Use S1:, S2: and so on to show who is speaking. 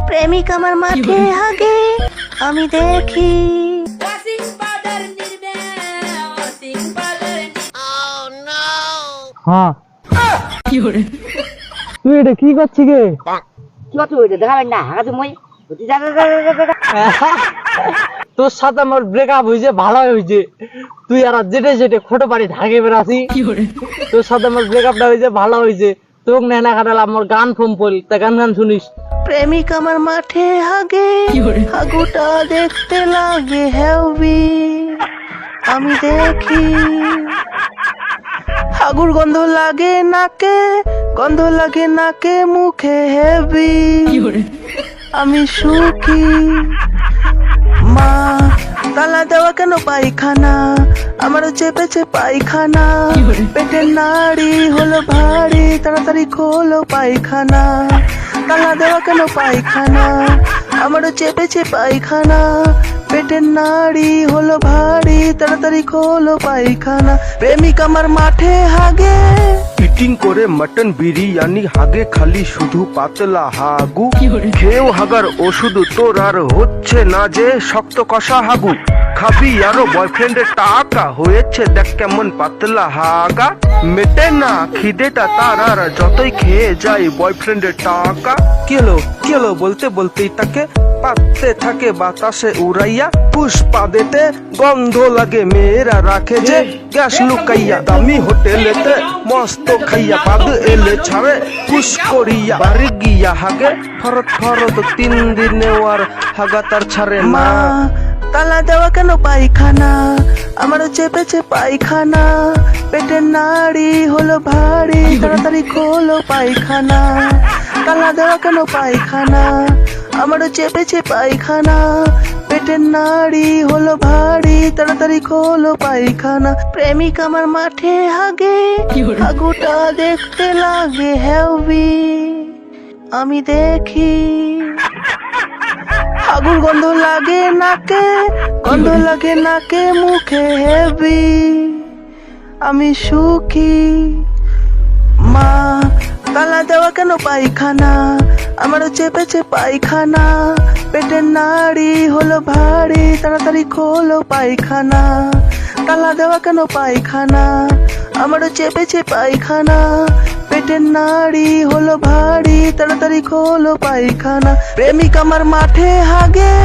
S1: প্রেমিক আমার মাঠে হাগে আমি দেখি।
S2: হ্যাঁ তুই এটা কি করছিস গে?
S3: কি হচ্ছে ওইটা দেখাবেন না হাগাতে মই
S2: তোর সাথে আমার ব্রেকআপ হয়েছে, ভালো হয়েছে। তুই আর যেটে যেটে খোটো বাড়ি ঢাকে বেড়াছি। তোর সাথে আমার ব্রেকআপটা হয়েছে, ভালো হয়েছে। তোকে নেনা খাটালাম আমার গান ফোন পড়ি, তা গান গান শুনিস।
S1: প্রেমিক আমার মাঠে হাগে হাগুটা দেখতে লাগে হেভি আমি দেখি। হাগুর গন্ধ লাগে নাকে, গন্ধ লাগে নাকে মুখে হেভি আমি সুখী। মা তালা দেওয়া কেন পায়খানা, আমারও চেপেছে পায়খানা। পেটের নাড়ি হলো ভারী, তাড়াতাড়ি খোলো পায়খানা। তালা দেওয়া কেন পায়খানা, আমারও চেপেছে পায়খানা। পেটের নাড়ি হলো ভারী, তাড়াতাড়ি খোলো পায়খানা। প্রেমিক আমার মাঠে হাগে
S4: ইটিং করে মটন বিরিয়ানি, হাগে খালি শুধু পাতলা হাগু। খেয়েও হাগার ওষুধ তোর আর হচ্ছে না যে শক্ত কষা হাগু। খাবি আরো বয়ফ্রেন্ডের টাকা, হয়েছে দেখ কেমন পাতলা হাগা। মেটে না খিদেটা তার আর যতই খেয়ে যায় বয়ফ্রেন্ডের টাকা। কেলো বলতে বলতেই তাকে পাততে থাকে বাতাসে উড়াইয়া। পুষ্পা দেতে গন্ধ লাগে মেয়েরা রাখে যে গ্যাস লুকাইয়া। দামি হোটেলেতে মস্ত খাইয়া বাদ এলে ছাড়ে পুষ করিয়া। বাড়ি গিয়া হাগে ফরত ফরত 3 দিনে আর হাগা তার ছাড়ে না।
S1: তালা দেওয়া কেন পায়খানা, আমারও চেপেছে পায়খানা। পেটের নাড়ি হলো ভারী, তাড়াতাড়ি খোলো পায়খানা। তালা দেওয়া কেন পায়খানা, আমারও চেপেছে পায়খানা। পেটের নাড়ি হলো ভারী, তাড়াতাড়ি খোলো পায়খানা। প্রেমিক আমার মাঠে হাগে হাগুটা দেখতে লাগে হেভি আমি দেখি। হাগুর গন্ধ লাগে নাকে, গন্ধ লাগে নাকে মুখে হেভি আমি সুখী। মা তালা দেওয়া কেন পায়খানা, আমারও চেপেছে পায়খানা। পেটের নাড়ি হলো ভারী, তাড়াতাড়ি খোলো পায়খানা। তালা দেওয়া কেন পায়খানা, আমারও চেপেছে পায়খানা। পেটের নাড়ি হলো ভারী, তাড়াতাড়ি খোলো পায়খানা। প্রেমিক আমার মাঠে হাগে।